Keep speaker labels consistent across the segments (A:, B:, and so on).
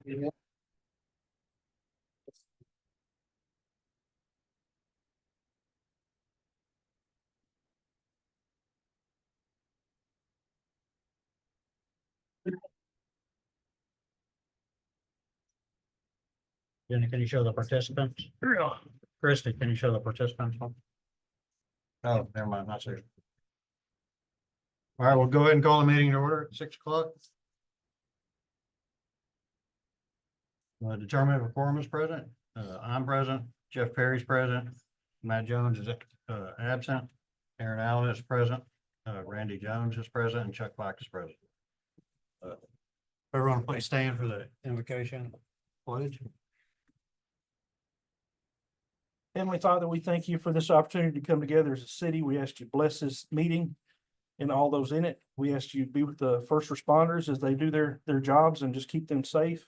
A: Jenny, can you show the participants? Yeah. Christie, can you show the participants? Oh, never mind, not there. All right, we'll go ahead and call the meeting to order at 6 o'clock. Determine if a quorum is present. I'm present. Jeff Perry's present. Matt Jones is absent. Aaron Allen is present. Randy Jones is present and Chuck Black is present. Everyone please stand for the invocation pledge.
B: Heavenly Father, we thank you for this opportunity to come together as a city. We ask you to bless this meeting and all those in it. We ask you to be with the first responders as they do their jobs and just keep them safe.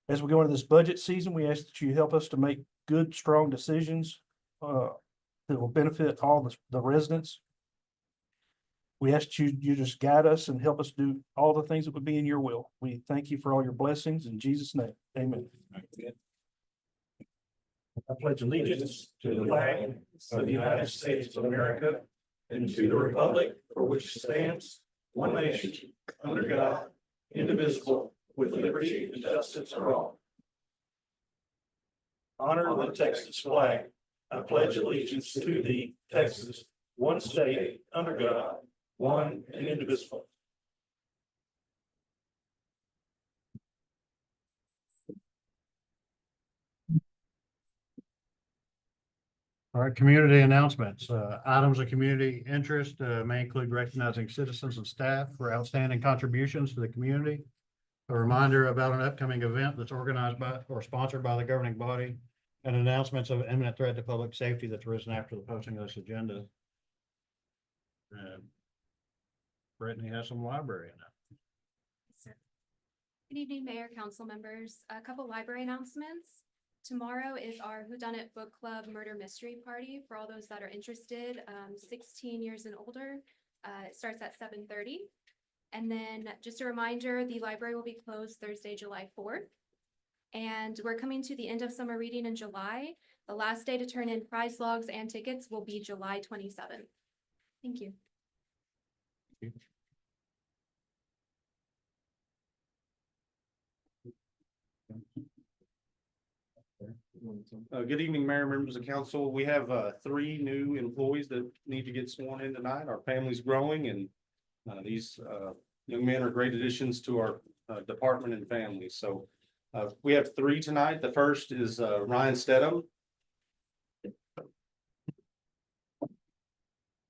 B: As we go into this budget season, we ask that you help us to make good, strong decisions that will benefit all the residents. We ask you just guide us and help us do all the things that would be in your will. We thank you for all your blessings in Jesus' name. Amen. I pledge allegiance
C: to the flag of the United States of America and to the republic for which it stands, one nation, under God, indivisible, with liberty and justice for all. Honor the Texas flag. I pledge allegiance to thee, Texas, one state, under God, one and indivisible.
A: All right, community announcements. Items of community interest may include recognizing citizens and staff for outstanding contributions to the community. A reminder about an upcoming event that's organized by or sponsored by the governing body, and announcements of imminent threat to public safety that's risen after the posting of this agenda. Brittany has some library in it.
D: Sir. Good evening, Mayor, council members. A couple library announcements. Tomorrow is our Whodunit Book Club Murder Mystery Party for all those that are interested, 16 years and older. It starts at 7:30. And then just a reminder, the library will be closed Thursday, July 4th. And we're coming to the end of summer reading in July. The last day to turn in prize logs and tickets will be July 27th. Thank you.
E: Good evening, Mayor, members of council. We have 3 new employees that need to get sworn in tonight. Our family's growing, and these young men are great additions to our department and family. So we have 3 tonight. The first is Ryan Stedham,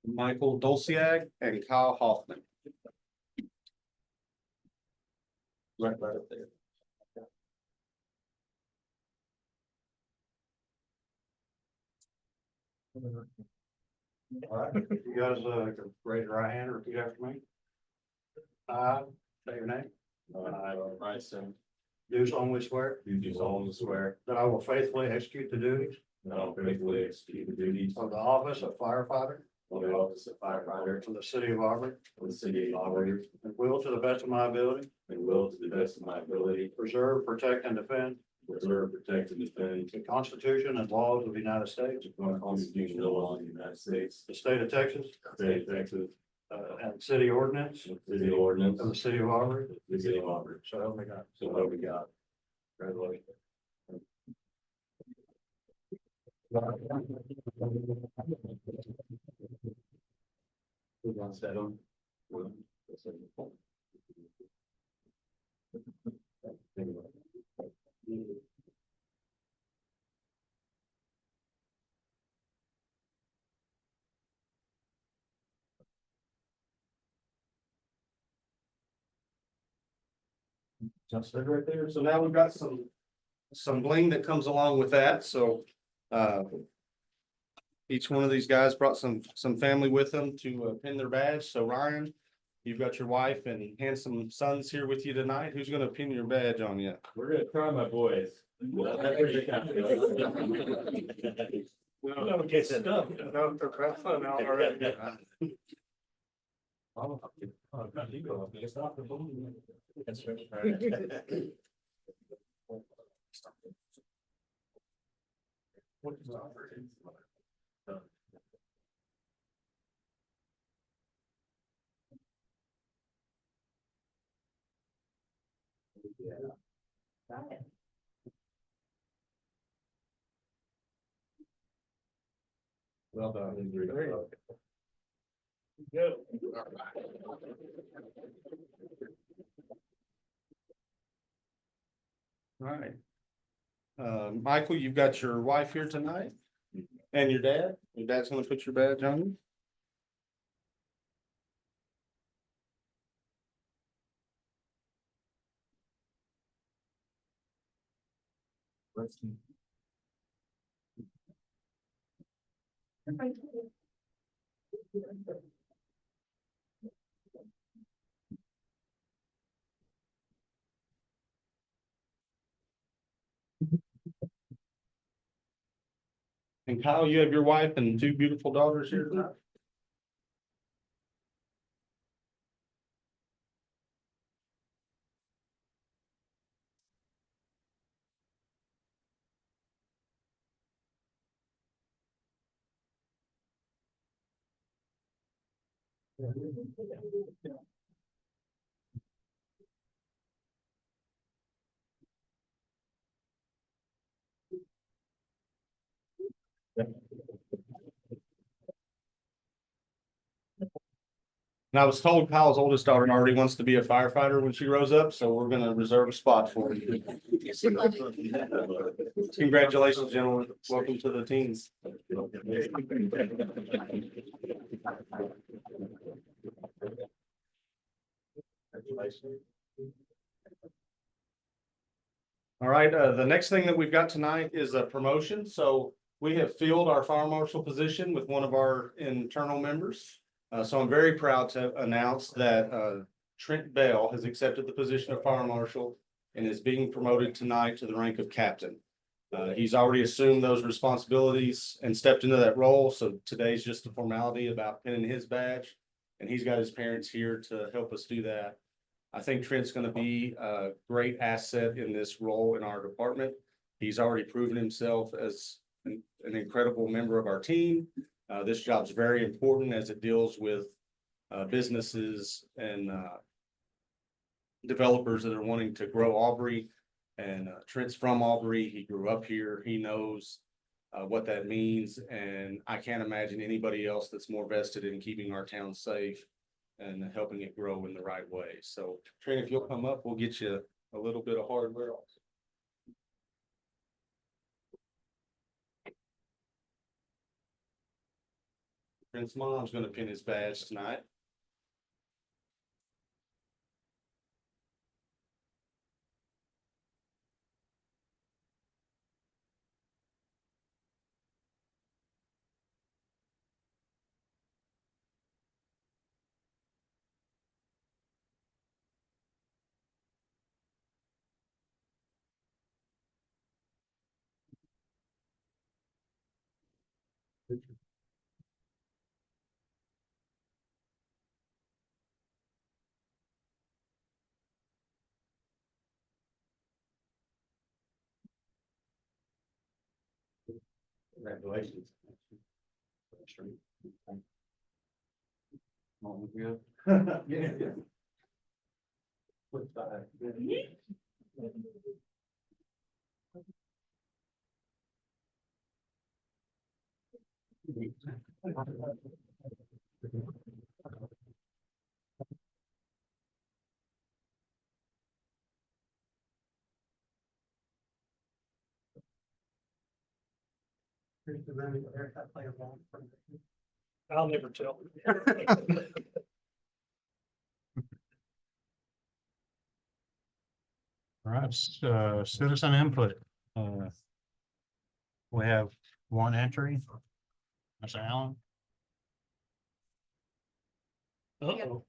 E: Michael Dolciag, and Kyle Hoffman. Right up there.
A: All right, you guys raise your right hand or repeat after me. I say your name.
C: I, Bryson,
A: Do solemnly swear
C: do solemnly swear
A: that I will faithfully execute the duties
C: that I will faithfully execute the duties
A: of the office of firefighter
C: of the office of firefighter
A: for the city of Auburn
C: for the city of Auburn
A: and will, to the best of my ability,
C: and will, to the best of my ability,
A: preserve, protect, and defend
C: preserve, protect, and defend
A: the Constitution and laws of the United States,
C: the Constitution and laws of the United States,
A: the state of Texas,
C: the state of Texas,
A: and city ordinance
C: and city ordinance
A: of the city of Auburn.
C: the city of Auburn.
A: So help me God.
C: So help me God. Congratulations. Who's on set on?
E: Just right there. So now we've got some bling that comes along with that. So each one of these guys brought some family with them to pin their badge. So Ryan, you've got your wife and handsome sons here with you tonight. Who's going to pin your badge on you?
C: We're gonna try, my boys.
B: No, get stuff. No, they're wrestling out already.
E: Well done. All right. Michael, you've got your wife here tonight and your dad. Your dad's gonna put your badge on you. And Kyle, you have your wife and two beautiful daughters here tonight. And I was told Kyle's oldest daughter already wants to be a firefighter when she grows up, so we're gonna reserve a spot for you. Congratulations, gentlemen. Welcome to the teams. All right, the next thing that we've got tonight is a promotion. So we have filled our fire marshal position with one of our internal members. So I'm very proud to announce that Trent Bell has accepted the position of fire marshal and is being promoted tonight to the rank of captain. He's already assumed those responsibilities and stepped into that role. So today's just a formality about pinning his badge. And he's got his parents here to help us do that. I think Trent's going to be a great asset in this role in our department. He's already proven himself as an incredible member of our team. This job's very important as it deals with businesses and developers that are wanting to grow Aubrey. And Trent's from Aubrey. He grew up here. He knows what that means. And I can't imagine anybody else that's more vested in keeping our town safe and helping it grow in the right way. So Trent, if you'll come up, we'll get you a little bit of hardware also. Trent's mom's gonna pin his badge tonight. Congratulations. Oh, good. Yeah.
B: I'll never tell.
A: All right, citizen input. We have one entry. Ms. Allen.
B: Uh-oh.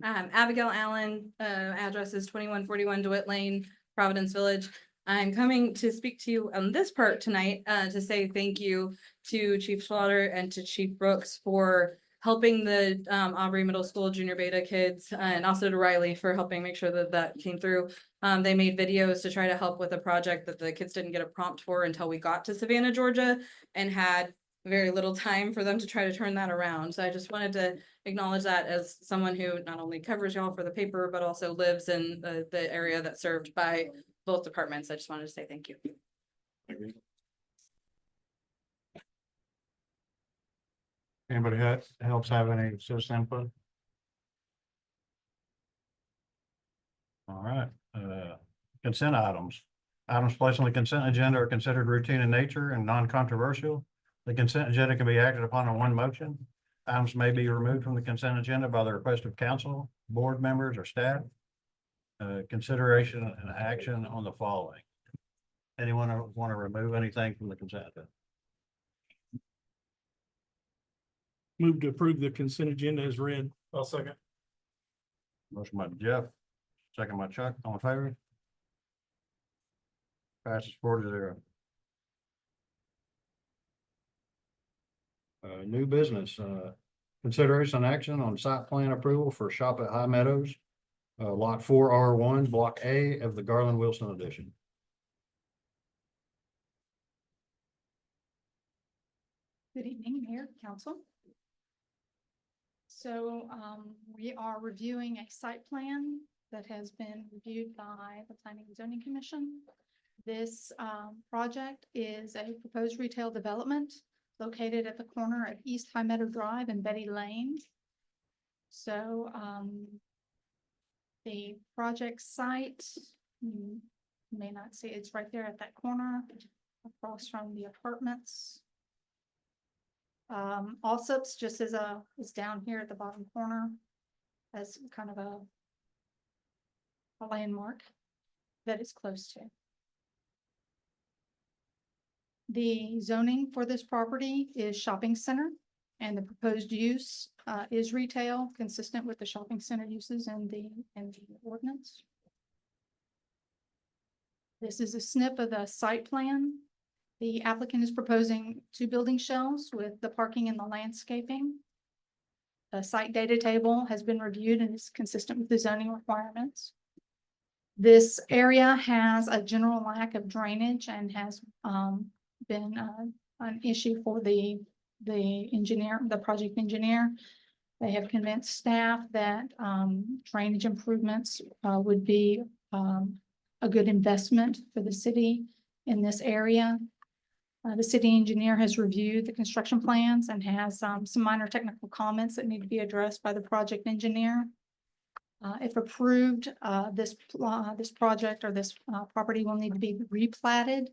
F: Abigail Allen, address is 2141 DeWitt Lane, Providence Village. I'm coming to speak to you on this part tonight to say thank you to Chief Slaughter and to Chief Brooks for helping the Aubrey Middle School Junior Beta kids, and also to Riley for helping make sure that that came through. They made videos to try to help with a project that the kids didn't get a prompt for until we got to Savannah, Georgia, and had very little time for them to try to turn that around. So I just wanted to acknowledge that as someone who not only covers y'all for the paper, but also lives in the area that's served by both departments. I just wanted to say thank you.
A: Anybody else have any citizen input? All right, consent items. Items placed on the consent agenda are considered routine in nature and non-controversial. The consent agenda can be acted upon in one motion. Items may be removed from the consent agenda by the request of council, board members, or staff. Consideration and action on the following. Anyone want to remove anything from the consent agenda?
B: Move to approve the consent agenda as read.
C: I'll second.
A: Motion by Jeff, second by Chuck, all in favor? Passes 4-0. New business, consideration and action on site plan approval for Shop at High Meadows, Lot 4R1, Block A of the Garland Wilson Edition.
G: Good evening, Mayor, Council. So we are reviewing a site plan that has been reviewed by the Planning and Zoning Commission. This project is a proposed retail development located at the corner of East High Meadow Drive and Betty Lane. So the project site, you may not see, it's right there at that corner across from the apartments. Allsup's just is down here at the bottom corner as kind of a landmark that is close to. The zoning for this property is shopping center, and the proposed use is retail, consistent with the shopping center uses in the ordinance. This is a snip of the site plan. The applicant is proposing 2 building shells with the parking and the landscaping. The site data table has been reviewed and is consistent with the zoning requirements. This area has a general lack of drainage and has been an issue for the project engineer. They have convinced staff that drainage improvements would be a good investment for the city in this area. The city engineer has reviewed the construction plans and has some minor technical comments that need to be addressed by the project engineer. If approved, this project or this property will need to be replatted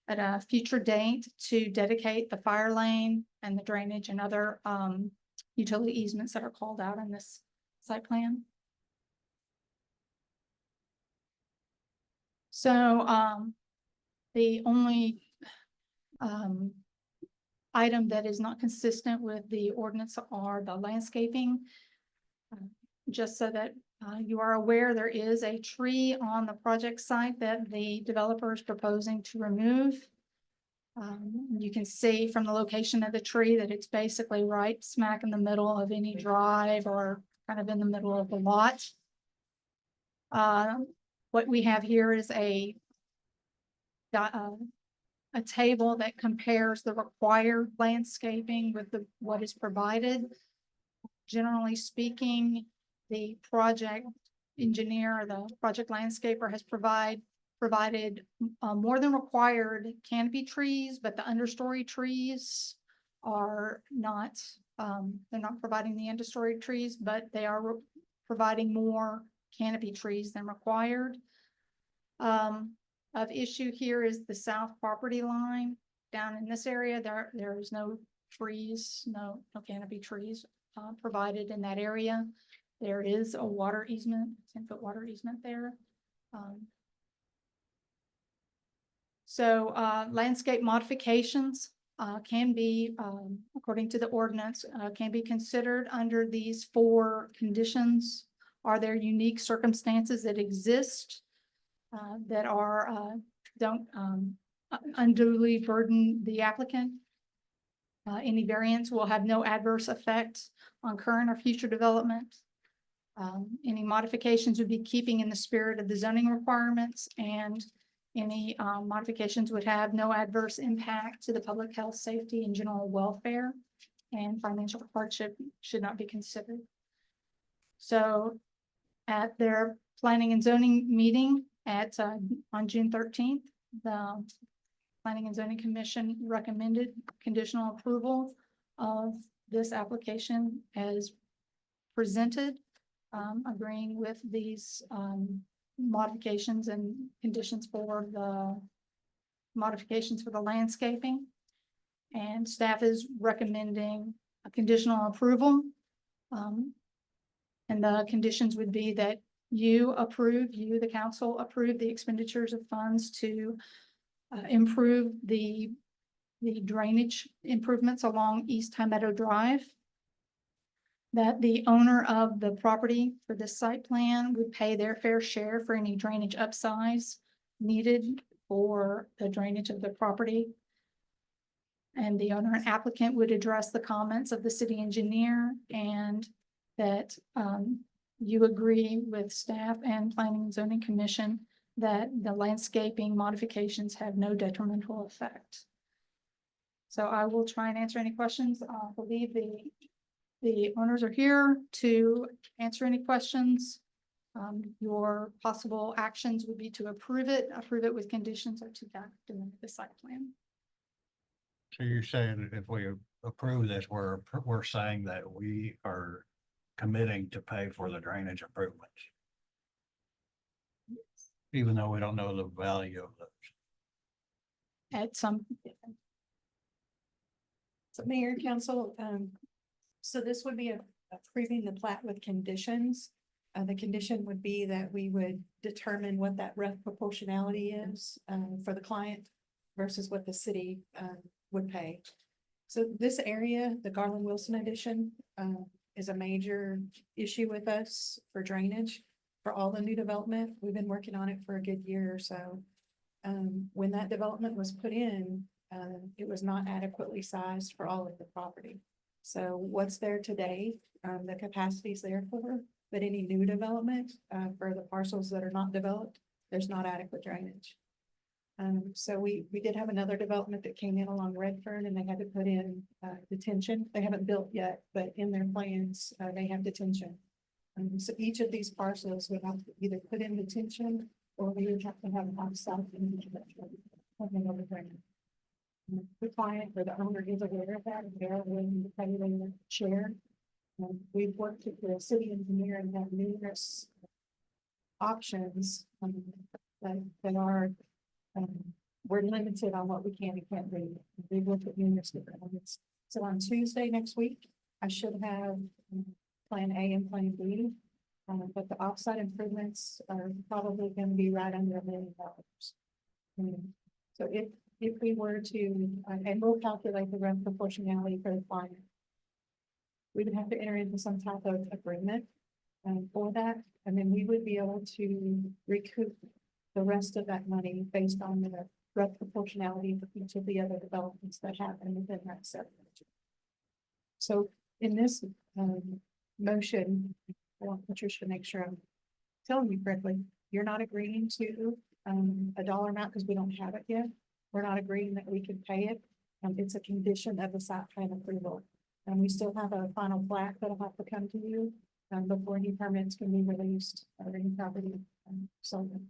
G: at a future date to dedicate the fire lane and the drainage and other utility easements that are called out in this site plan. So the only item that is not consistent with the ordinance are the landscaping. Just so that you are aware, there is a tree on the project site that the developer is proposing to remove. You can see from the location of the tree that it's basically right smack in the middle of any drive or kind of in the middle of the lot. What we have here is a table that compares the required landscaping with what is provided. Generally speaking, the project engineer or the project landscaper has provided more than required canopy trees, but the understory trees are not, they're not providing the understory trees, but they are providing more canopy trees than required. Of issue here is the south property line. Down in this area, there is no trees, no canopy trees provided in that area. There is a water easement, 10-foot water easement there. So landscape modifications can be, according to the ordinance, can be considered under these 4 conditions. Are there unique circumstances that exist that are don't unduly burden the applicant? Any variance will have no adverse effect on current or future development. Any modifications would be keeping in the spirit of the zoning requirements, and any modifications would have no adverse impact to the public health, safety, and general welfare, and financial hardship should not be considered. So at their planning and zoning meeting on June 13th, the Planning and Zoning Commission recommended conditional approval of this application as presented, agreeing with these modifications and conditions for the landscaping. And staff is recommending a conditional approval. And the conditions would be that you, the council, approve the expenditures of funds to improve the drainage improvements along East High Meadow Drive. That the owner of the property for this site plan would pay their fair share for any drainage upsize needed for the drainage of the property. And the owner and applicant would address the comments of the city engineer, and that you agree with staff and Planning and Zoning Commission that the landscaping modifications have no detrimental effect. So I will try and answer any questions. I believe the owners are here to answer any questions. Your possible actions would be to approve it with conditions, or to document the site plan.
A: So you're saying if we approve this, we're saying that we are committing to pay for the drainage improvements, even though we don't know the value of those.
G: At some,
H: So Mayor, Council, so this would be approving the plat with conditions. The condition would be that we would determine what that rough proportionality is for the client versus what the city would pay. So this area, the Garland Wilson addition, is a major issue with us for drainage for all the new development. We've been working on it for a good year or so. When that development was put in, it was not adequately sized for all of the property. So what's there today, the capacity is there for, but any new development for the parcels that are not developed, there's not adequate drainage. So we did have another development that came in along Redfern, and they had to put in detention. They haven't built yet, but in their plans, they have detention. So each of these parcels would have to either put in detention, or we would have to have an off-site. The client or the owner is aware of that, and they're willing to pay their share. We've worked with the city engineer and have numerous options that are, we're limited on what we can and can't do. We've looked at numerous different ones. So on Tuesday next week, I should have plan A and plan B. But the offsite improvements are probably going to be right under $1 million. So if we were to, and we'll calculate the rent proportionality for the client, we would have to enter into some type of agreement for that, and then we would be able to recoup the rest of that money based on the rent proportionality of each of the other developments that happen within that segment. So in this motion, I want Patricia to make sure I'm telling you correctly, you're not agreeing to a dollar amount because we don't have it yet. We're not agreeing that we can pay it. It's a condition of the site plan approval. And we still have a final plat that'll have to come to you before any permits can be released or any property sold.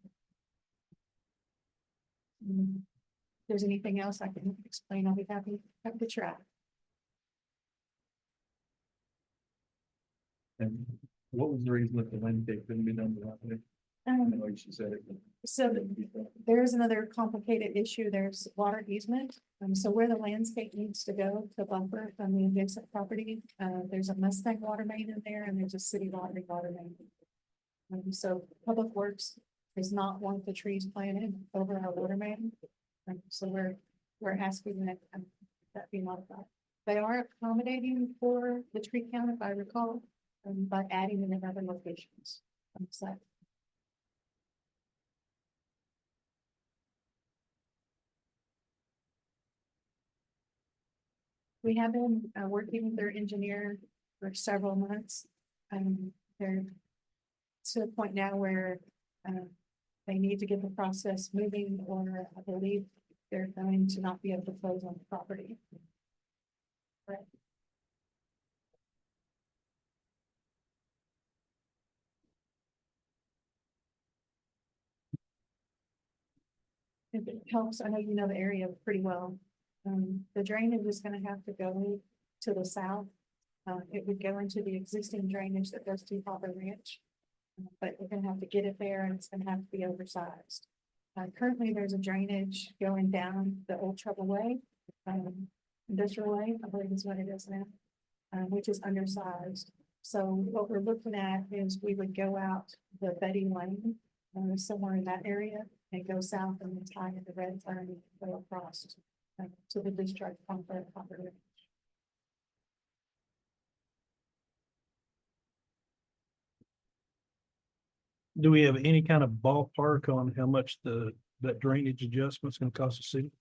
H: If there's anything else I can explain, I'll be happy to try.
C: And what was the reason that the landscape couldn't be done without it? I know she said it.
H: So there is another complicated issue. There's water easement. So where the landscape needs to go to buffer from the adjacent property, there's a Mustang water main in there, and there's a city water main. So Public Works does not want the trees planted over our water main. So we're asking that be modified. They are accommodating for the tree count, if I recall, by adding them in other locations on the site. We have been working with their engineer for several months. They're to a point now where they need to get the process moving, or I believe they're going to not be able to close on the property. But if it helps, I know you know the area pretty well. The drainage is gonna have to go to the south. It would go into the existing drainage that goes to Hopper Ranch. But we're gonna have to get it there, and it's gonna have to be oversized. Currently, there's a drainage going down the Old Trouble Way, Industrial Way, I believe is what it is now, which is undersized. So what we're looking at is we would go out the Betty Lane, somewhere in that area, and go south and then tie at the red turn and go across to the discharge pump at Hopper Ranch.
B: Do we have any kind of ballpark on how much that drainage adjustment's gonna cost the city?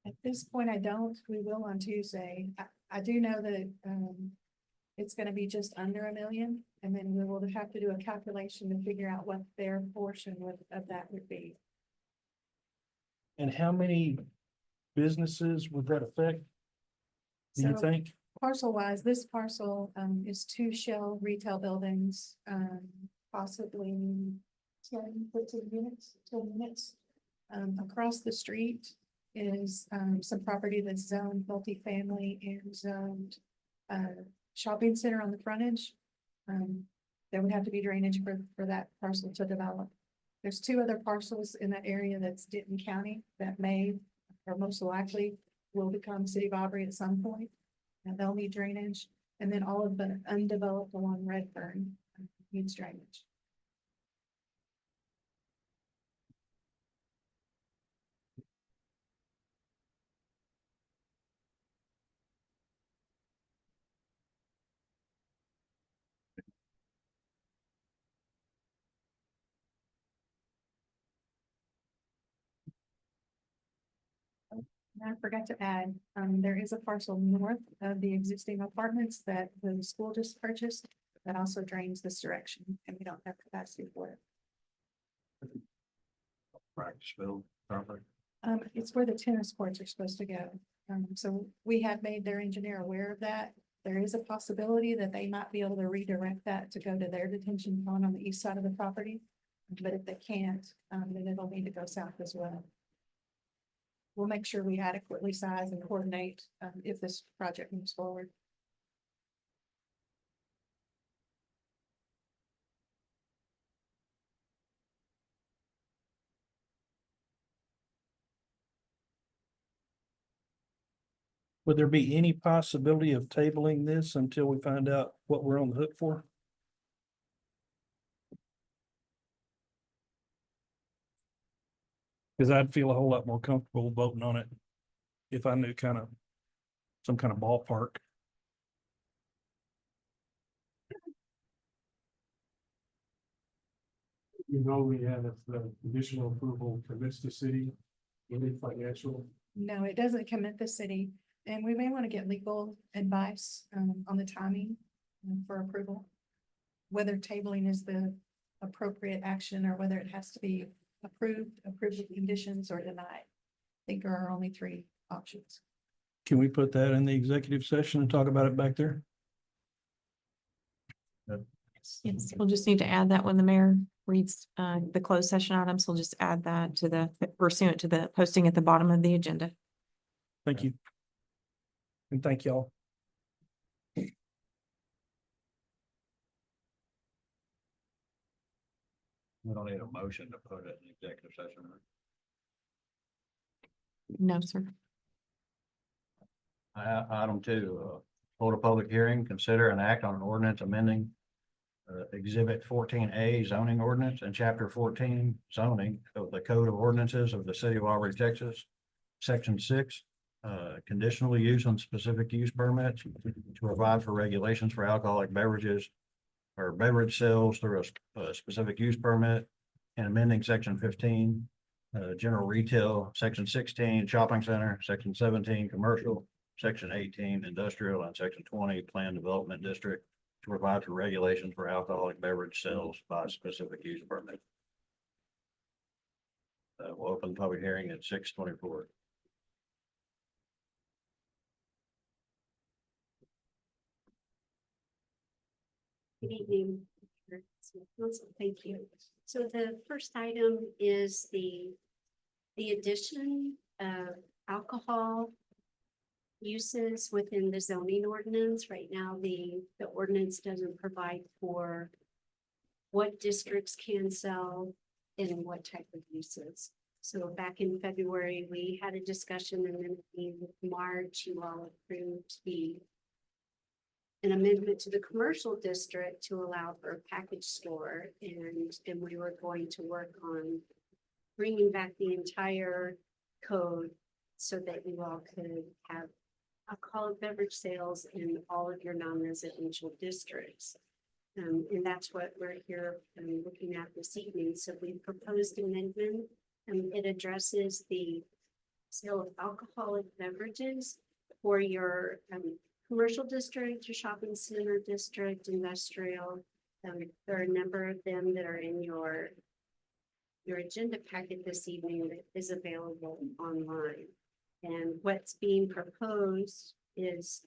H: At this point, I don't. We will on Tuesday. I do know that, it's gonna be just under $1 million, and then we will have to do a calculation to figure out what their portion of that would be.
B: And how many businesses would that affect? Do you
H: So
B: think?
H: parcel wise, this parcel, is 2 Shell retail buildings, possibly 10-15 units, 10 units. Across the street is, some property that's zoned multifamily and zoned, shopping center on the frontage. There would have to be drainage for that parcel to develop. There's 2 other parcels in that area that's Denton County that may, or most likely will become City of Aubrey at some point. And they'll need drainage, and then all of the undeveloped along Redfern needs drainage. And I forgot to add, there is a parcel north of the existing apartments that the school just purchased that also drains this direction, and we don't have capacity for it.
A: Practice field, property.
H: It's where the tennis courts are supposed to go. So we have made their engineer aware of that. There is a possibility that they might be able to redirect that to go to their detention pond on the east side of the property. But if they can't, then it'll need to go south as well. We'll make sure we adequately size and coordinate, if this project moves forward.
B: Would there be any possibility of tabling this until we find out what we're on the hook for? Cause I'd feel a whole lot more comfortable voting on it if I knew some kind of ballpark.
I: You know, we have the conditional approval commits the city, any financial.
H: No, it doesn't commit the city, and we may want to get legal advice, on the timing for approval. Whether tabling is the appropriate action, or whether it has to be approved with conditions, or denied. I think there are only 3 options.
B: Can we put that in the executive session and talk about it back there?
J: Yes, we'll just need to add that when the mayor reads the closed session items. We'll just add that to the pursuant to the posting at the bottom of the agenda.
B: Thank you. And thank y'all.
A: We don't need a motion to put it in executive session.
J: No, sir.
A: Item 2, hold a public hearing, consider and act on an ordinance amending Exhibit 14A zoning ordinance and Chapter 14 zoning of the Code of Ordinances of the City of Aubrey, Texas, Section 6, conditional use on specific use permits to provide for regulations for alcoholic beverages or beverage sales through a specific use permit, and amending Section 15, general retail, Section 16, shopping center, Section 17, commercial, section 18 industrial and section 20 plan development district to provide for regulations for alcoholic beverage sales by specific use permit. We'll open the public hearing at 6:24.
K: Good evening. Thank you. So the first item is the addition of alcohol uses within the zoning ordinance. Right now, the ordinance doesn't provide for what districts can sell and what type of uses. So back in February, we had a discussion, and then in March, you all approved an amendment to the commercial district to allow for a package store, and we were going to work on bringing back the entire code so that you all could have alcoholic beverage sales in all of your non-residential districts. And that's what we're here looking at this evening. So we proposed amendment, and it addresses the sale of alcoholic beverages for your commercial district, your shopping center district, industrial. There are a number of them that are in your agenda packet this evening that is available online. And what's being proposed is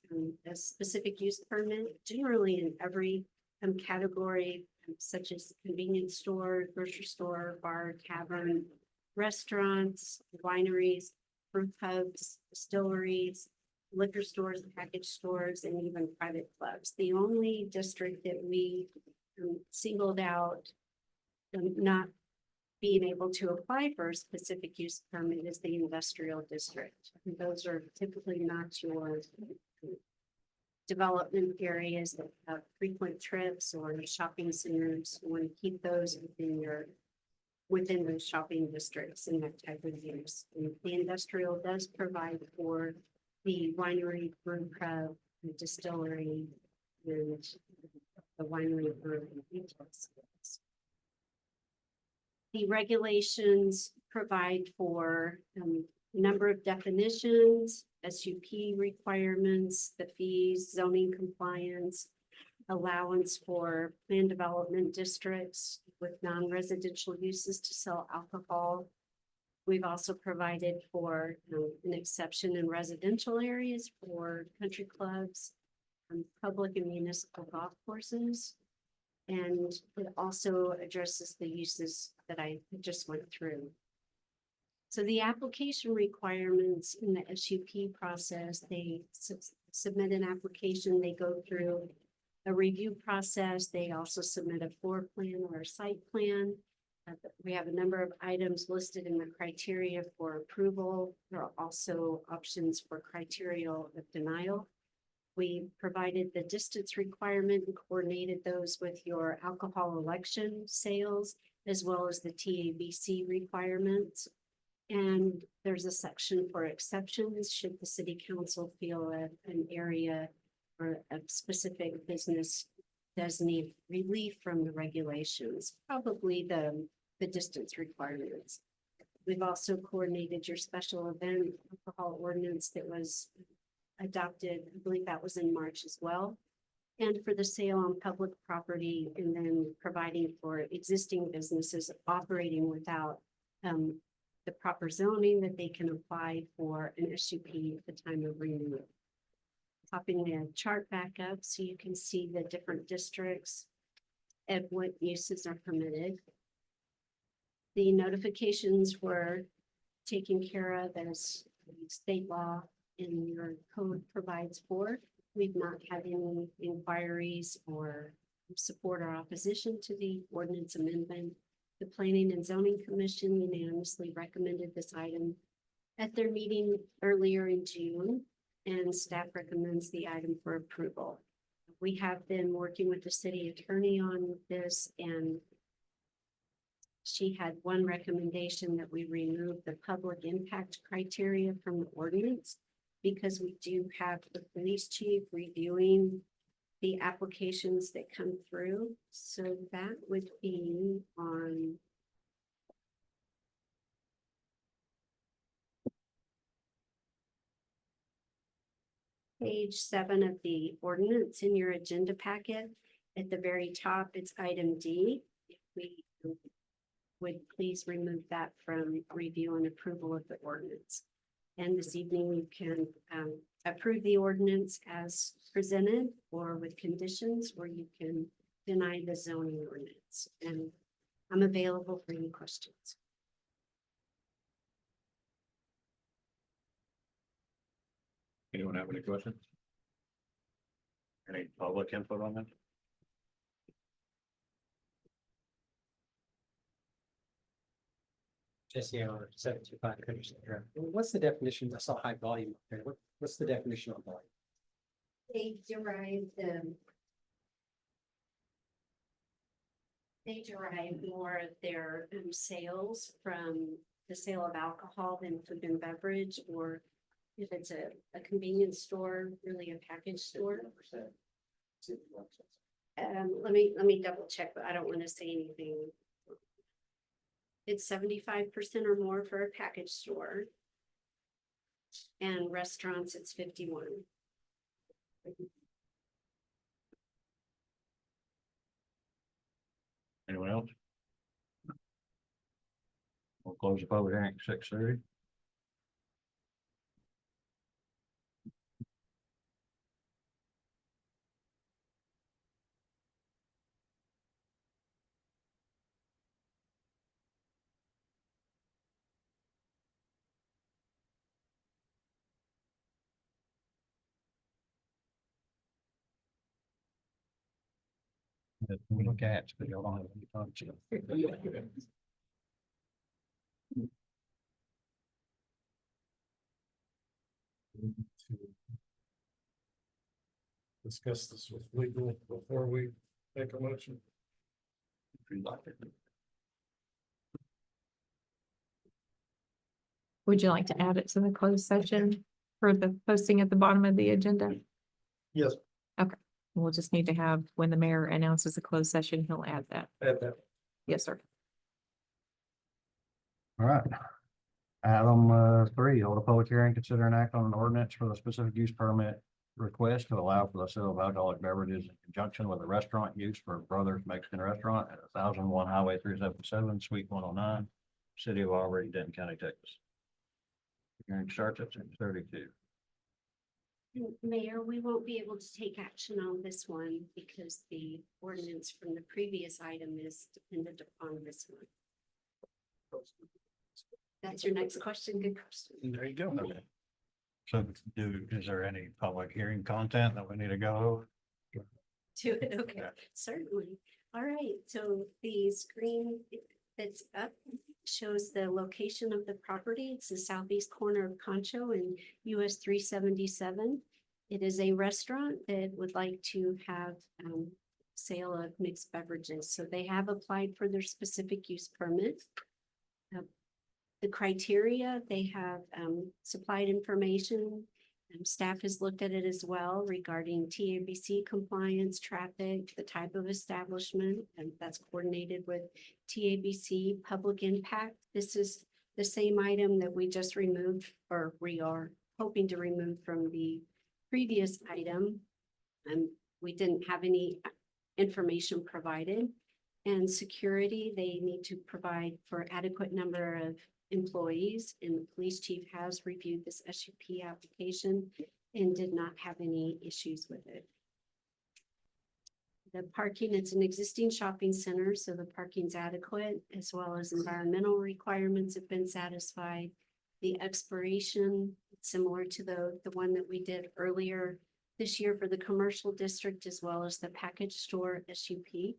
K: a specific use permit, generally in every category, such as convenience store, grocery store, bar, tavern, restaurants, wineries, brew pubs, distilleries, liquor stores, package stores, and even private clubs. The only district that we singled out not being able to apply for a specific use permit is the industrial district. And those are typically not your development areas that have frequent trips or shopping centers. You want to keep those within those shopping districts and that type of use. And the industrial does provide for the winery, brew pub, the distillery, and the winery, brew, and retail stores. The regulations provide for a number of definitions, SUP requirements, the fees, zoning compliance, allowance for plan development districts with non-residential uses to sell alcohol. We've also provided for an exception in residential areas for country clubs, public and municipal golf courses. And it also addresses the uses that I just went through. So the application requirements in the SUP process, they submit an application, they go through a review process. They also submit a floor plan or a site plan. We have a number of items listed in the criteria for approval. There are also options for criteria of denial. We provided the distance requirement and coordinated those with your alcohol election sales, as well as the TABC requirements. And there's a section for exceptions should the city council feel an area or a specific business does need relief from the regulations, probably the distance requirements. We've also coordinated your special event alcohol ordinance that was adopted, I believe that was in March as well. And for the sale on public property, and then providing for existing businesses operating without the proper zoning that they can apply for an SUP at the time of renewal. Popping the chart back up so you can see the different districts and what uses are permitted. The notifications were taken care of as state law and your code provides for. We've not had any inquiries or support or opposition to the ordinance amendment. The Planning and Zoning Commission unanimously recommended this item at their meeting earlier in June, and staff recommends the item for approval. We have been working with the city attorney on this, and she had one recommendation that we remove the public impact criteria from the ordinance, because we do have the police chief reviewing the applications that come through. So that would be on page 7 of the ordinance in your agenda packet. At the very top, it's item D. If we would please remove that from review and approval of the ordinance. And this evening, you can approve the ordinance as presented or with conditions, or you can deny the zoning ordinance. And I'm available for any questions.
A: Anyone have any questions? Any public input on that?
L: Jesse Allen, 725 Henderson here. What's the definition? I saw high volume up there. What's the definition of volume?
K: They derive more of their sales from the sale of alcohol than food and beverage, or if it's a convenience store, really a package store. Let me double check, but I don't want to say anything. It's 75% or more for a package store. And restaurants, it's 51.
A: Anyone else? We'll close the public hearing at 6:30. We look at, but y'all don't have any fun.
I: Discuss this with legal before we make a motion.
J: Would you like to add it to the closed session for the posting at the bottom of the agenda?
I: Yes.
J: We'll just need to have, when the mayor announces a closed session, he'll add that.
I: Add that.
J: Yes, sir.
A: All right. Item 3, hold a public hearing, consider an act on an ordinance for the specific use permit request to allow for the sale of alcoholic beverages in conjunction with a restaurant use for Brothers Mexican Restaurant at 1001 Highway 377, Suite 109, City of Auburn, Denton County, Texas. Hearing starts at 6:32.
K: Mayor, we won't be able to take action on this one because the ordinance from the previous item is dependent upon this one. That's your next question. Good question.
A: There you go. Okay. So is there any public hearing content that we need to go over?
K: To it, okay,
A: Yeah.
K: certainly. All right, so the screen that's up shows the location of the property. It's the southeast corner of Concho in US 377. It is a restaurant that would like to have sale of mixed beverages. So they have applied for their specific use permit. The criteria, they have supplied information. Staff has looked at it as well regarding TABC compliance, traffic, the type of establishment, and that's coordinated with TABC, public impact. This is the same item that we just removed, or we are hoping to remove from the previous item. We didn't have any information provided. And security, they need to provide for adequate number of employees, and the police chief has reviewed this SUP application and did not have any issues with it. The parking, it's an existing shopping center, so the parking's adequate, as well as environmental requirements have been satisfied. The expiration, similar to the one that we did earlier this year for the commercial district, as well as the package store SUP.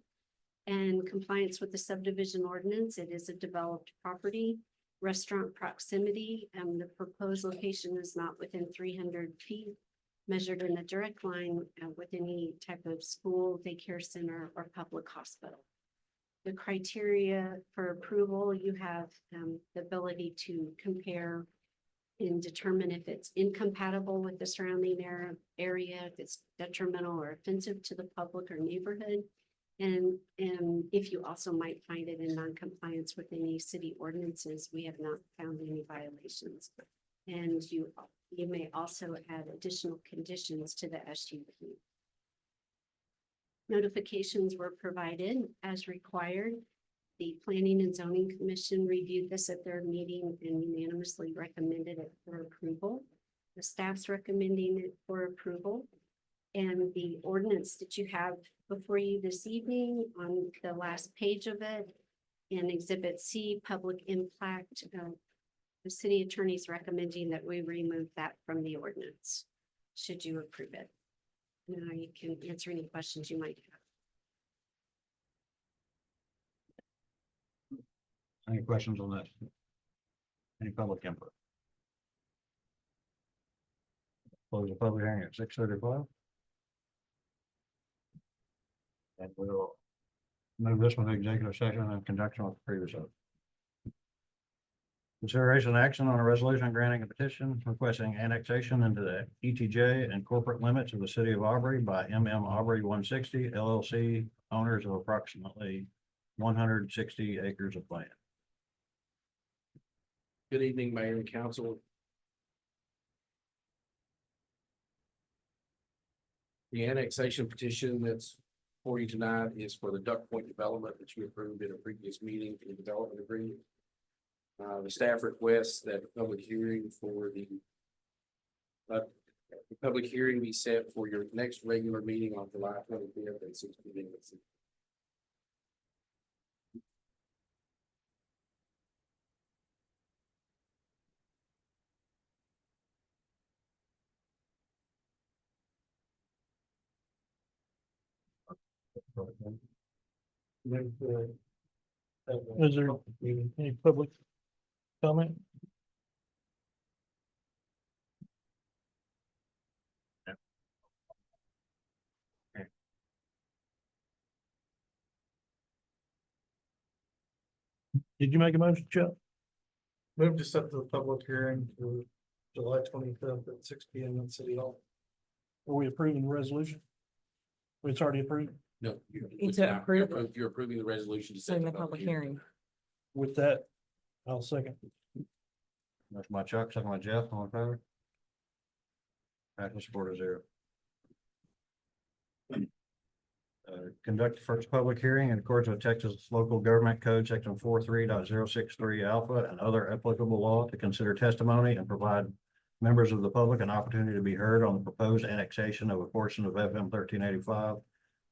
K: And compliance with the subdivision ordinance, it is a developed property. Restaurant proximity, the proposed location is not within 300 feet measured in a direct line with any type of school, daycare center, or public hospital. The criteria for approval, you have the ability to compare and determine if it's incompatible with the surrounding area, if it's detrimental or offensive to the public or neighborhood. And if you also might find it in non-compliance with any city ordinances, we have not found any violations. And You may also add additional conditions to the SUP. Notifications were provided as required. The Planning and Zoning Commission reviewed this at their meeting and unanimously recommended it for approval. The staff's recommending it for approval. And the ordinance that you have before you this evening on the last page of it in Exhibit C, Public Impact, the city attorney is recommending that we remove that from the ordinance, should you approve it. Now you can answer any questions you might have.
A: Any questions on this? Any public input? Close the public hearing at 6:35. And we'll move this one to executive session in conjunction with the previous one. Consideration and action on a resolution granting a petition requesting annexation into the ETJ and corporate limits of the city of Aubrey by Aubrey 160 LLC, owners of approximately 160 acres of land.
M: Good evening, Mayor and Council. The annexation petition that's for you tonight is for the Duck Point development that you approved in a previous meeting for the development agreement. The staff requests that the public hearing for the public hearing be set for your next regular meeting on July 25th at 6 p.m.
B: Is there any public comment? Did you make a motion, Chuck?
E: Move to set the public hearing for July 25th at 6 p.m. at City Hall.
B: Are we approving the resolution? It's already approved.
M: No.
J: Need to approve it.
M: You're approving the resolution to set
J: In the public hearing.
B: With that, I'll second.
A: Motion by Chuck, second by Jeff, all in favor? Passes 4-0. Conduct the first public hearing in accordance with Texas Local Government Code, section 43.063 alpha and other applicable law to consider testimony and provide members of the public an opportunity to be heard on the proposed annexation of a portion of FM 1385,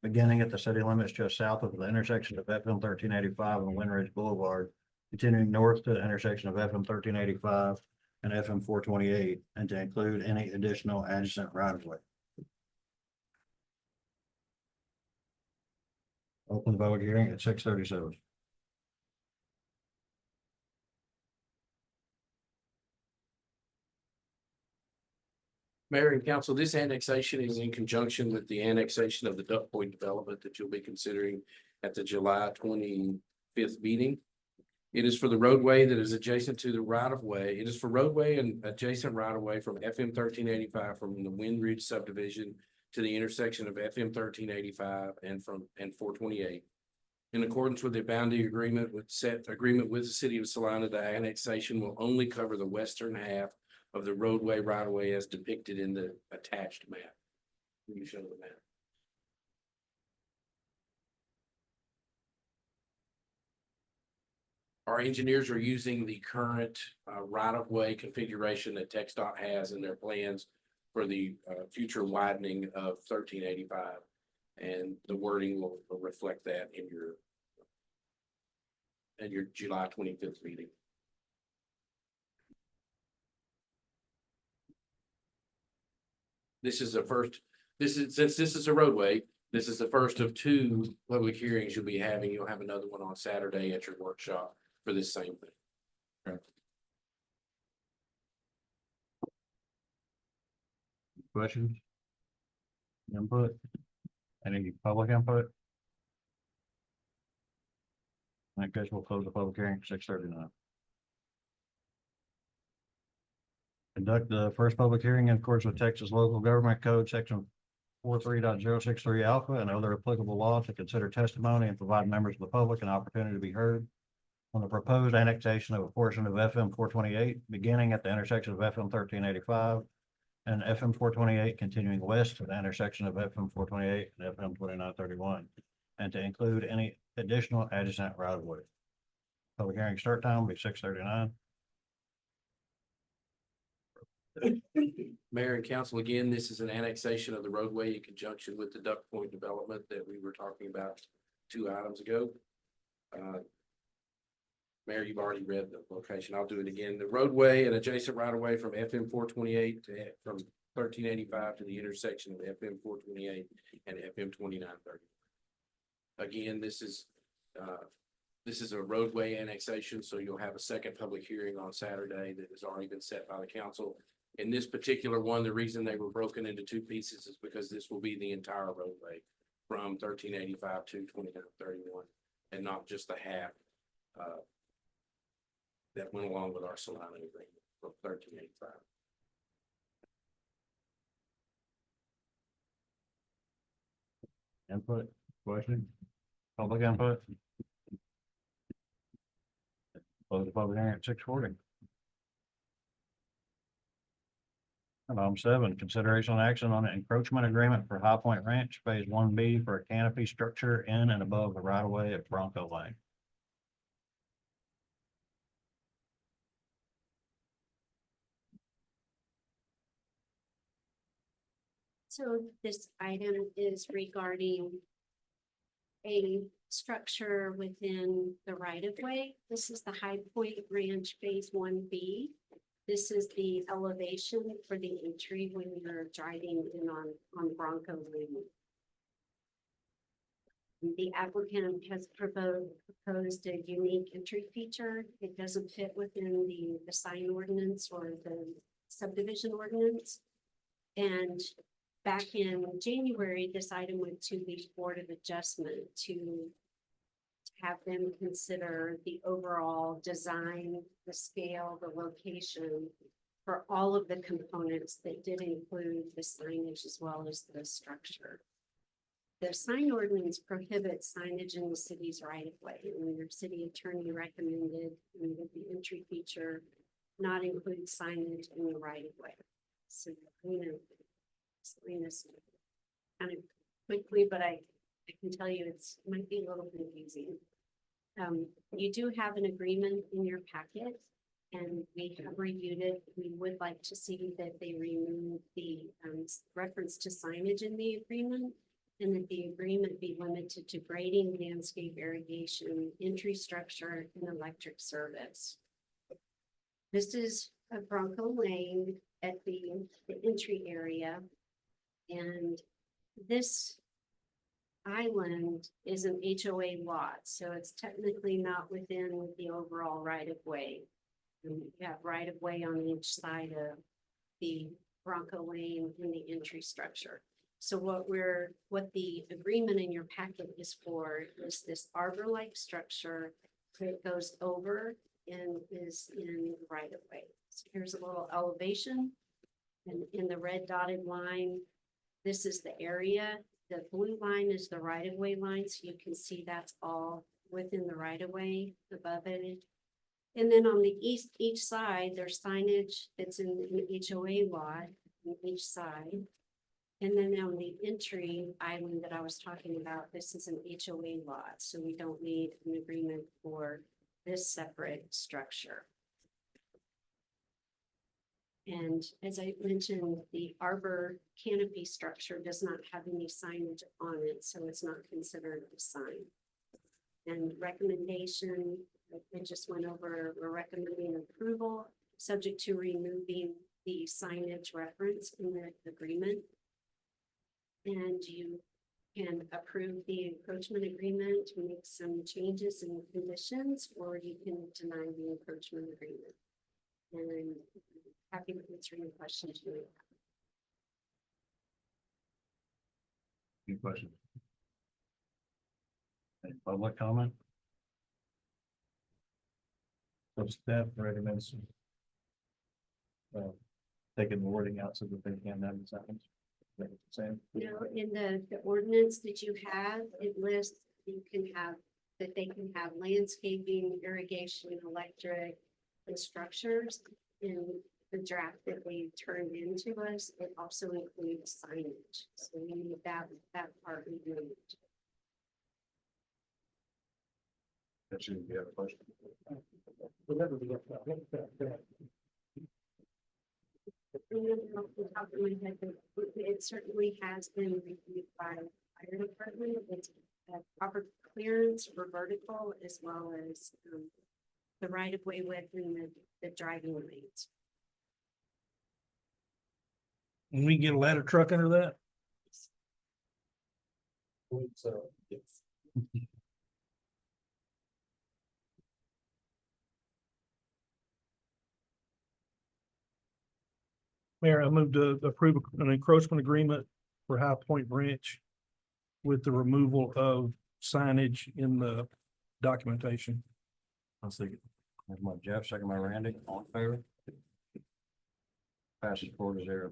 A: beginning at the city limits just south of the intersection of FM 1385 and Windridge Boulevard, continuing north to the intersection of FM 1385 and FM 428, and to include any additional adjacent right of way. Open the public hearing at 6:37.
M: Mayor and Council, this annexation is in conjunction with the annexation of the Duck Point development that you'll be considering at the July 25th meeting. It is for the roadway that is adjacent to the right of way. It is for roadway and adjacent right of way from FM 1385 from the Windridge subdivision to the intersection of FM 1385 and 428. In accordance with the boundary agreement with the city of Salina, the annexation will only cover the western half of the roadway right of way as depicted in the attached map. Can you show the map? Our engineers are using the current right of way configuration that TxDOT has in their plans for the future widening of 1385. And the wording will reflect that in your July 25th meeting. Since this is a roadway, this is the first of two public hearings you'll be having. You'll have another one on Saturday at your workshop for this same thing.
A: Questions? Input? Any public input? I guess we'll close the public hearing at 6:39. Conduct the first public hearing in accordance with Texas Local Government Code, section 43.063 alpha and other applicable law to consider testimony and provide members of the public an opportunity to be heard on the proposed annexation of a portion of FM 428, beginning at the intersection of FM 1385 and FM 428, continuing west to the intersection of FM 428 and FM 2931, and to include any additional adjacent right of way. Public hearing start time will be 6:39.
M: Mayor and council, again, this is an annexation of the roadway in conjunction with the Duck Point development that we were talking about 2 items ago. Mayor, you've already read the location. I'll do it again. The roadway and adjacent right of way from FM 428 to from 1385 to the intersection of FM 428 and FM 2930. Again, this is a roadway annexation, so you'll have a second public hearing on Saturday that has already been set by the council. In this particular one, the reason they were broken into 2 pieces is because this will be the entire roadway from 1385 to 2931, and not just the half that went along with our Salina agreement from 1385.
A: Input, question, public input. Close the public hearing at 6:40. Item 7, consideration and action on an encroachment agreement for High Point Ranch Phase 1B for a canopy structure in and above the right of way at Bronco Lane.
K: So this item is regarding a structure within the right of way. This is the High Point Ranch Phase 1B. This is the elevation for the entry when you're driving in on Bronco Lane. The applicant has proposed a unique entry feature. It doesn't fit within the sign ordinance or the subdivision ordinance. And back in January, this item went to the Board of Adjustment to have them consider the overall design, the scale, the location for all of the components that did include the signage as well as the structure. The sign ordinance prohibits signage in the city's right of way, and your city attorney recommended that the entry feature not include signage in the right of way. So, explain this kind of quickly, but I can tell you it might be a little confusing. You do have an agreement in your packet, and we have reviewed it. We would like to see that they remove the reference to signage in the agreement, and that the agreement be limited to grading, landscape, irrigation, entry structure, and electric service. This is a Bronco Lane at the entry area. And this island is an HOA lot, so it's technically not within the overall right of way. And you have right of way on each side of the Bronco Lane in the entry structure. So what the agreement in your packet is for is this arbor-like structure that goes over and is in the right of way. So here's a little elevation, and in the red dotted line, this is the area. The blue line is the right-of-way line, so you can see that's all within the right-of-way above it. And then on the each side, there's signage that's in the HOA lot on each side. And then on the entry island that I was talking about, this is an HOA lot, so we don't need an agreement for this separate structure. And as I mentioned, the arbor canopy structure does not have any signage on it, so it's not considered a sign. And recommendation, I just went over, we're recommending approval, subject to removing the signage reference in the agreement. And you can approve the encroachment agreement, make some changes in conditions, or you can deny the encroachment agreement. And I'm happy to answer any questions you may have.
A: Any questions? Any public comment?
I: So staff recommends taking the wording out so that they can have the seconds. Same.
K: You know, in the ordinance that you have, it lists, you can have that they can have landscaping, irrigation, electric, and structures. In the draft that they turned into us, it also includes signage. So we need that part removed.
A: That shouldn't be a question.
L: Remember, we got.
K: Off the top of my head, but it certainly has been reviewed by the fire department. It's proper clearance for vertical as well as the right of way width and the driving lanes.
B: And we can get a ladder truck under that?
L: So, yes.
B: Mayor, I moved to approve an encroachment agreement for High Point Branch with the removal of signage in the documentation.
A: I'll second. Motion by Jeff, second by Randy, all in favor? Passes 4-0.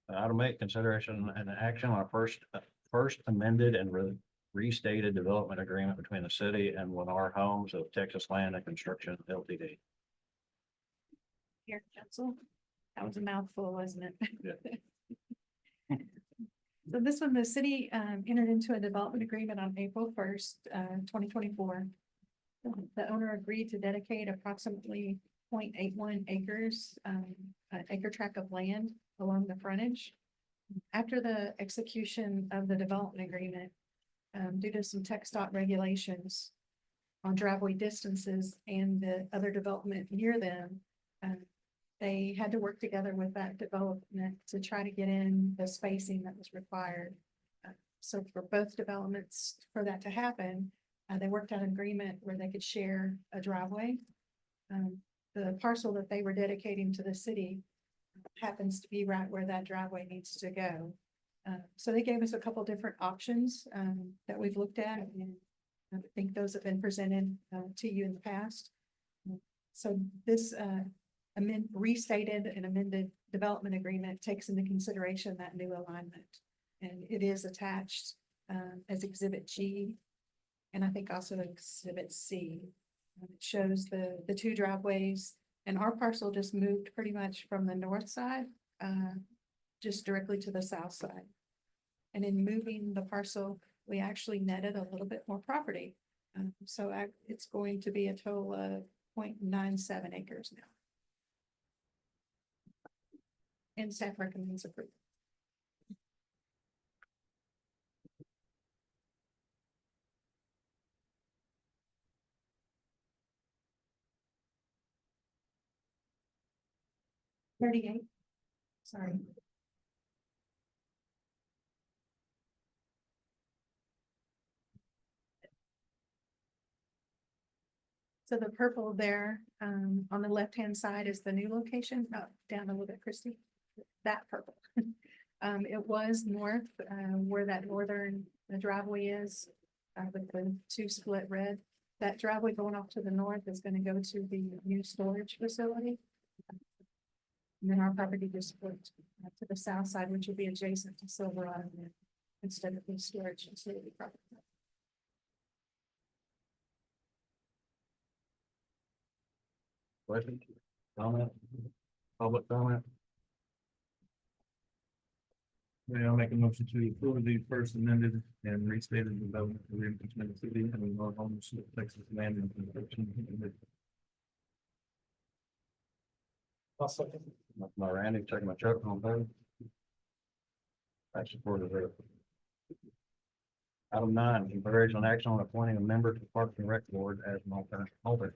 A: Item 8, consideration and action on a first amended and restated development agreement between the city and Lennar Homes of Texas Land and Construction Ltd.
H: Here, council. That was a mouthful, wasn't it? So this one, the city entered into a development agreement on April 1st, 2024. The owner agreed to dedicate approximately 0.81 acres, an acre tract of land along the frontage. After the execution of the development agreement, due to some tech dot regulations on driveway distances and the other development near them, they had to work together with that development to try to get in the spacing that was required. So for both developments, for that to happen, they worked out an agreement where they could share a driveway. The parcel that they were dedicating to the city happens to be right where that driveway needs to go. So they gave us a couple different options that we've looked at, and I think those have been presented to you in the past. So this restated and amended development agreement takes into consideration that new alignment. And it is attached as Exhibit G, and I think also Exhibit C. It shows the two driveways, and our parcel just moved pretty much from the north side just directly to the south side. And in moving the parcel, we actually netted a little bit more property. So it's going to be a total of 0.97 acres now. And staff recommends approval. $38. Sorry. So the purple there, on the left-hand side is the new location. Oh, down a little bit, Christy. That purple. It was north, where that northern driveway is, with the two split red. That driveway going off to the north is gonna go to the new storage facility. And then our property just split to the south side, which will be adjacent to Silverado instead of the storage facility property.
A: Question, comment, public comment?
B: Yeah, I'll make a motion to approve the first amended and restated development agreement between the city and Lennar Homes of Texas Land and Construction.
L: I'll second.
A: Motion by Randy, second by Chuck, all in favor? Passes 4-0. Item 9, consideration and action on appointing a member to the Parks and Rec Board as an alternate.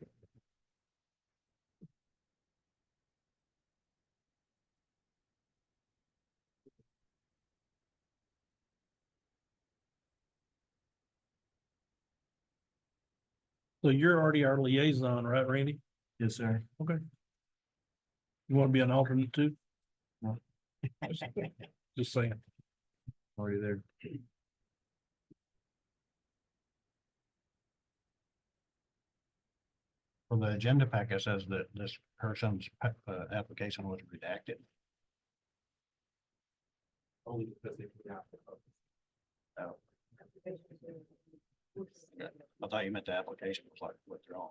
B: So you're already our liaison, right, Randy?
A: Yes, sir.
B: Okay. You want to be an alternate too?
A: No.
B: Just saying.
A: Already there. Well, the agenda packet says that this person's application was redacted.
L: Only because they forgot.
A: Oh. I thought you meant the application was like withdrawn.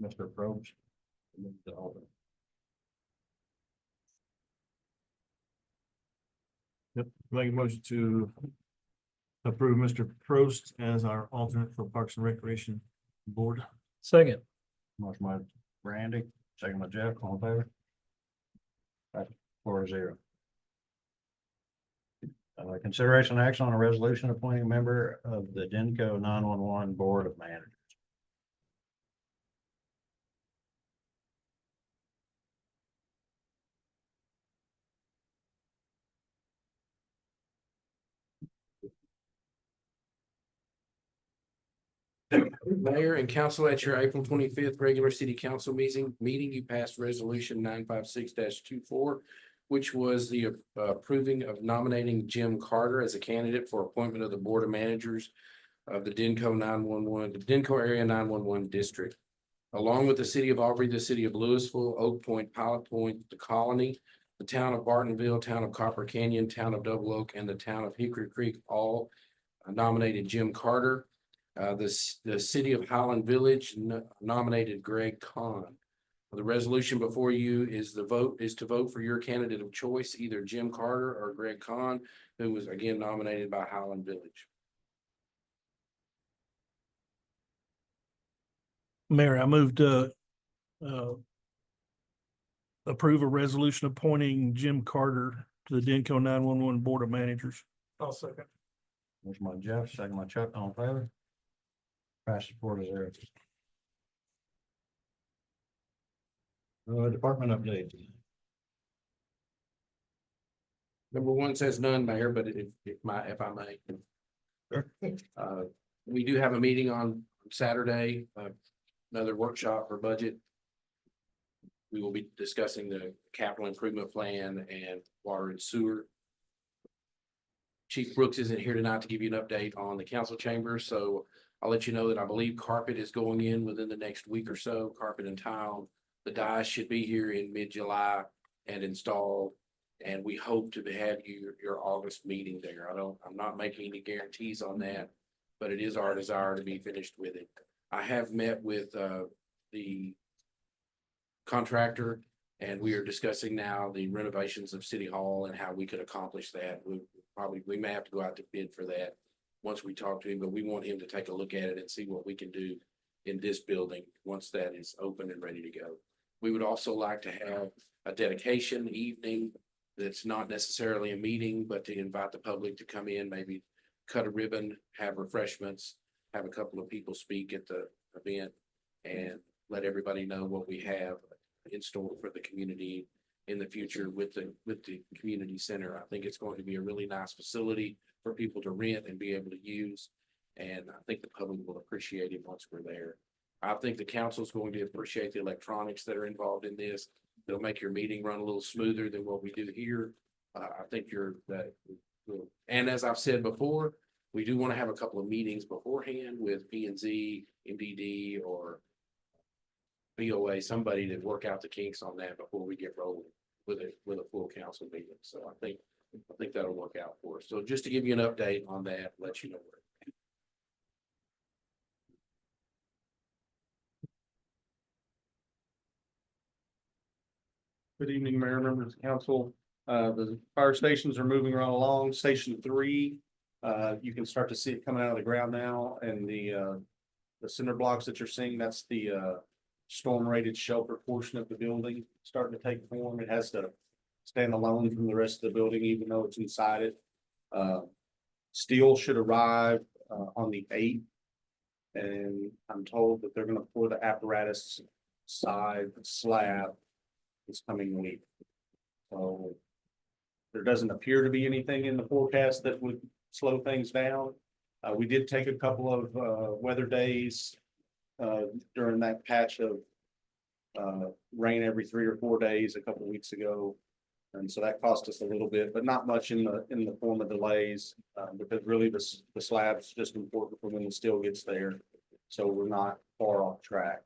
A: Mr. Probst.
I: Yep, make a motion to approve Mr. Prost as our alternate for Parks and Recreation Board.
B: Second.
A: Motion by Randy, second by Jeff, all in favor? That's 4-0. Consideration and action on a resolution appointing a member of the Denco 911 Board of Managers.
M: Mayor and council, at your April 25th regular city council meeting, you passed resolution 956-24, which was the approving of nominating Jim Carter as a candidate for appointment of the Board of Managers of the Denco 911, the Denco Area 911 District. Along with the city of Aubrey, the city of Louisville, Oak Point, Pilot Point, the Colony, the town of Bartonville, town of Copper Canyon, town of Double Oak, and the town of Hickory Creek all nominated Jim Carter. The city of Highland Village nominated Greg Kahn. The resolution before you is to vote for your candidate of choice, either Jim Carter or Greg Kahn, who was again nominated by Highland Village.
B: Mayor, I moved to approve a resolution appointing Jim Carter to the Denco 911 Board of Managers. I'll second.
A: Motion by Jeff, second by Chuck, all in favor? Passes 4-0. Department update.
M: Number one says none, Mayor, but if I may.
A: Sure.
M: We do have a meeting on Saturday, another workshop for budget. We will be discussing the capital improvement plan and water and sewer. Chief Brooks isn't here tonight to give you an update on the council chamber, so I'll let you know that I believe carpet is going in within the next week or so, carpet and tile. The dais should be here in mid-July and installed, and we hope to have your August meeting there. I'm not making any guarantees on that, but it is our desire to be finished with it. I have met with the contractor, and we are discussing now the renovations of City Hall and how we could accomplish that. We may have to go out to bid for that once we talk to him, but we want him to take a look at it and see what we can do in this building once that is open and ready to go. We would also like to have a dedication evening that's not necessarily a meeting, but to invite the public to come in, maybe cut a ribbon, have refreshments, have a couple of people speak at the event, and let everybody know what we have in store for the community in the future with the community center. I think it's going to be a really nice facility for people to rent and be able to use. And I think the public will appreciate it once we're there. I think the council is going to appreciate the electronics that are involved in this. It'll make your meeting run a little smoother than what we do here. I think and as I've said before, we do want to have a couple of meetings beforehand with P&Z, MDD, or BOA, somebody to work out the kinks on that before we get rolling with a full council meeting. So I think that'll work out for us. So just to give you an update on that, let you know where.
E: Good evening, Mayor, members of council. The fire stations are moving right along. Station 3, you can start to see it coming out of the ground now, and the cinder blocks that you're seeing, that's the storm rated shelter portion of the building starting to take form. It has to stand alone from the rest of the building, even though it's inside it. Steel should arrive on the 8th, and I'm told that they're going to pour the apparatus side slab this coming week. So there doesn't appear to be anything in the forecast that would slow things down. We did take a couple of weather days during that patch of rain every 3 or 4 days a couple of weeks ago. And so that cost us a little bit, but not much in the form of delays, because really the slab's just important for when the steel gets there. So we're not far off track.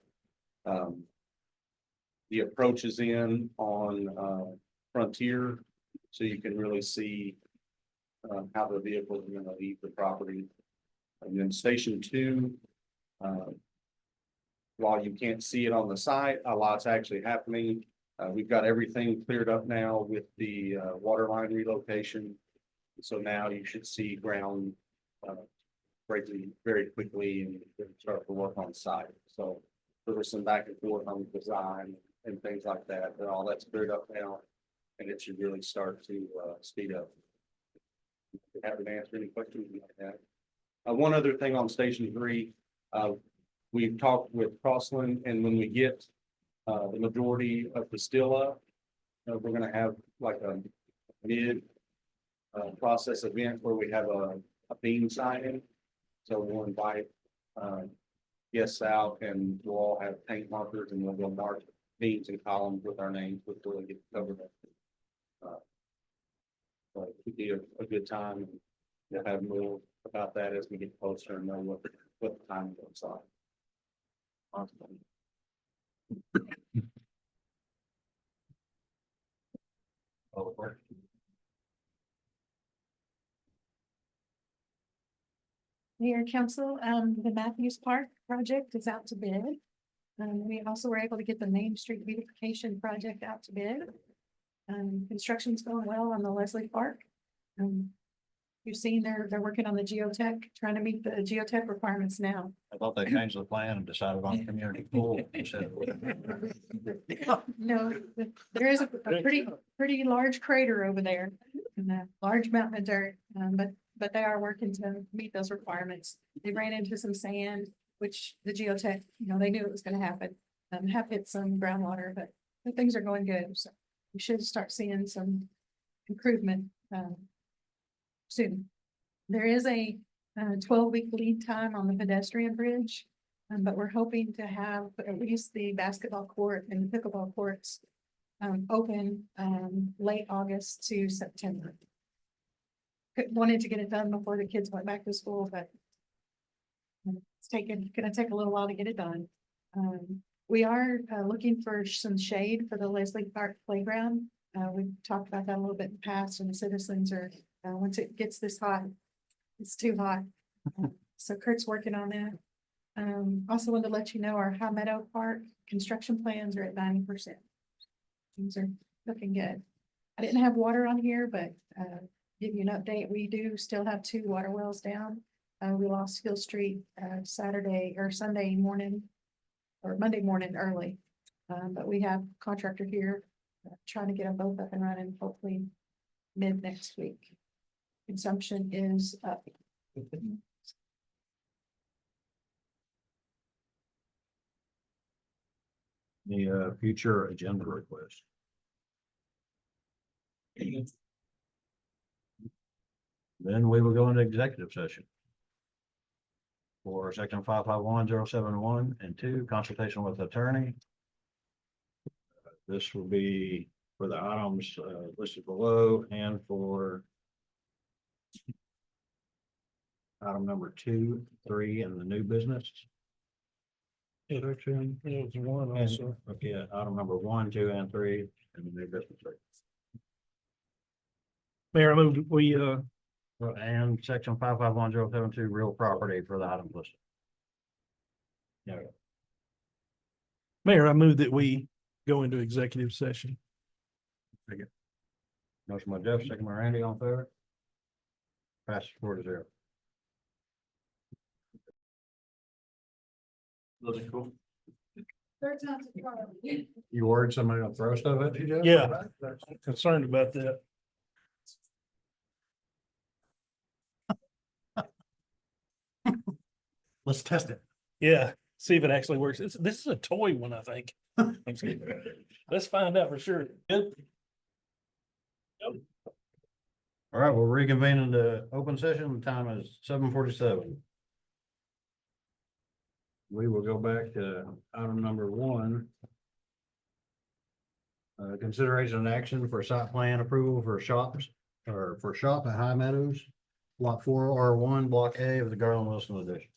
E: The approach is in on Frontier, so you can really see how the vehicles are gonna leave the property. And then Station 2, while you can't see it on the site, a lot's actually happening. We've got everything cleared up now with the water line relocation. So now you should see ground breaking very quickly and start to work on site. So there was some back and forth on design and things like that, but all that's cleared up now. And it should really start to speed up. Happy to answer any questions you might have. One other thing on Station 3, we've talked with Crossland, and when we get the majority of the still up, we're gonna have like a mid process event where we have a beam signing. So we'll invite guests out, and we'll all have paint markers, and we'll go mark beams and columns with our names before they get covered up. So it could be a good time, and we'll have more about that as we get closer and know what the time looks like. Awesome.
H: Mayor Council, the Matthews Park project is out to bid. We also were able to get the Main Street beautification project out to bid. Construction's going well on the Leslie Park. You've seen they're working on the geotech, trying to meet the geotech requirements now.
A: I thought they changed the plan and decided on community pool instead of.
H: No, there is a pretty large crater over there and a large mountain of dirt, but they are working to meet those requirements. They ran into some sand, which the geotech, they knew it was gonna happen. Have hit some groundwater, but things are going good, so we should start seeing some improvement soon. There is a 12-week lead time on the pedestrian bridge, but we're hoping to have at least the basketball court and the pickleball courts open late August to September. Wanted to get it done before the kids went back to school, but it's gonna take a little while to get it done. We are looking for some shade for the Leslie Park playground. We've talked about that a little bit in the past, and the citizens are, once it gets this hot, it's too hot. So Kurt's working on that. Also wanted to let you know our High Meadow Park construction plans are at 90%. Things are looking good. I didn't have water on here, but give you an update. We do still have 2 water wells down. We lost Hill Street Saturday or Sunday morning or Monday morning early. But we have contractor here trying to get them both up and running, hopefully mid next week. Consumption is up.
A: The future agenda request. Then we will go into executive session. For section 551-071 and 2, consultation with attorney. This will be for the items listed below and for item number 2, 3, and the new business.
B: It actually, it was one
A: And, okay, item number 1, 2, and 3, and the new business.
B: Mayor, I moved,
A: And section 551-072, real property for the items listed. Yeah.
B: Mayor, I moved that we go into executive session.
A: Motion by Jeff, second by Randy, on favor. Passes 4-0.
I: Those are cool.
A: You worried somebody will throw stuff at you, Jeff?
B: Yeah, I'm concerned about that.
A: Let's test it.
B: Yeah, see if it actually works. This is a toy one, I think. Let's find out for sure. Good.
A: All right, we'll reconvene into open session. The time is 7:47. We will go back to item number 1. Consideration and action for site plan approval for shops or for shop at High Meadows, Lot 4R1, Block A of the Garland Wilson Edition.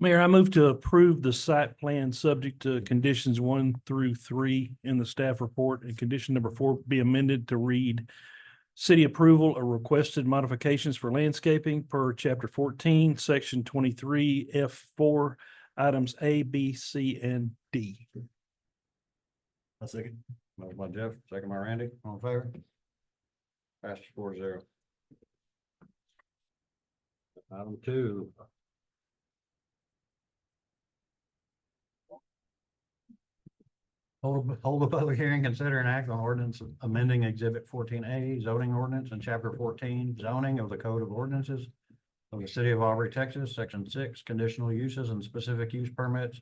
B: Mayor, I move to approve the site plan subject to conditions 1 through 3 in the staff report, and condition number 4 be amended to read: city approval of requested modifications for landscaping per chapter 14, section 23, F4, items A, B, C, and D.
I: A second.
A: Motion by Jeff, second by Randy, all in favor? Passes 4-0. Item 2. Hold a public hearing, consider an act on ordinance amending exhibit 14A zoning ordinance and chapter 14 zoning of the code of ordinances of the city of Aubrey, Texas, section 6, conditional uses and specific use permits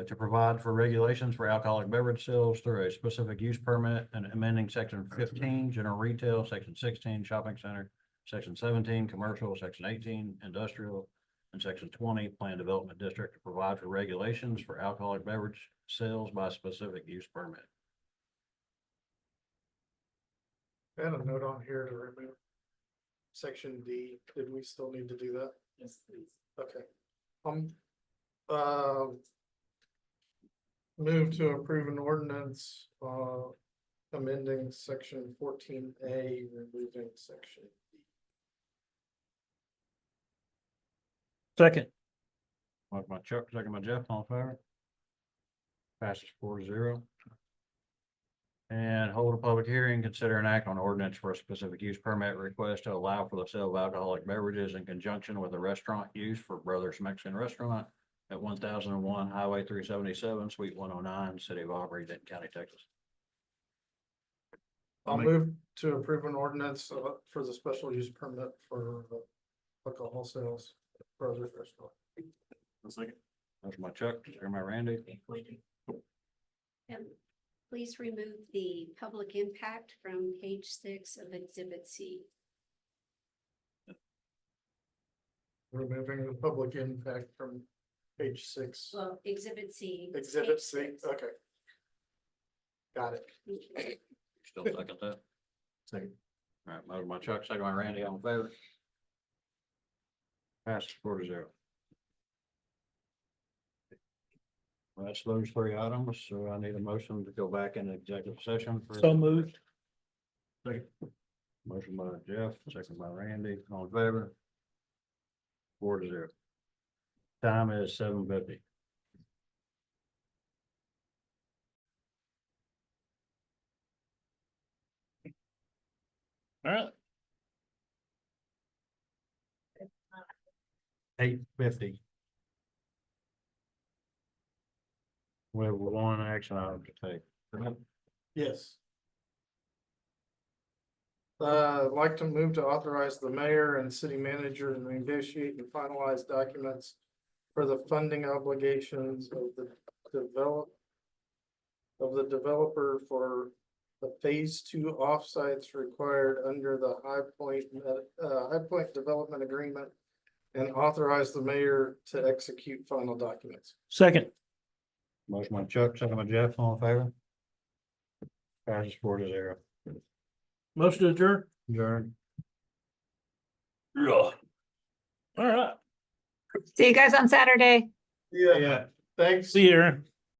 A: to provide for regulations for alcoholic beverage sales through a specific use permit, and amending section 15 general retail, section 16 shopping center, section 17 commercial, section 18 industrial, and section 20 plan development district to provide for regulations for alcoholic beverage sales by specific use permit.
C: I had a note on here to remove section D. Did we still need to do that?
K: Yes, please.
C: Okay. Move to approve an ordinance, amending section 14A, removing section D.
B: Second.
A: Motion by Chuck, second by Jeff, all in favor? Passes 4-0. And hold a public hearing, consider an act on ordinance for a specific use permit request to allow for the sale of alcoholic beverages in conjunction with a restaurant use for Brothers Mexican Restaurant at 1001 Highway 377, Suite 109, City of Aubrey, Denton County, Texas.
C: I'll move to approve an ordinance for the special use permit for alcohol sales, Brothers Restaurant.
I: A second.
A: Motion by Chuck, second by Randy.
K: And please remove the public impact from page 6 of exhibit C.
C: Removing the public impact from page 6.
K: Well, exhibit C.
C: Exhibit
K: page
C: C,
K: 6.
C: okay. Got it.
K: Thank you.
A: Still second that?
I: Second.
A: All right, motion by Chuck, second by Randy, all in favor? Passes 4-0. Well, that's those 3 items, so I need a motion to go back into executive session.
B: So moved.
I: Second.
A: Motion by Jeff, second by Randy, all in favor? 4-0. Time is 7:50.
B: All right.
A: 8:50. We have one action item to take.
C: Yes. I'd like to move to authorize the mayor and city manager to negotiate and finalize documents for the funding obligations of the developer for the phase 2 offsites required under the High Point Development Agreement, and authorize the mayor to execute final documents.
B: Second.
A: Motion by Chuck, second by Jeff, all in favor? Passes 4-0.
B: Motion to adjourn.
A: Adjourn.
B: All right.
J: See you guys on Saturday.
C: Yeah, thanks.
B: See you, Aaron.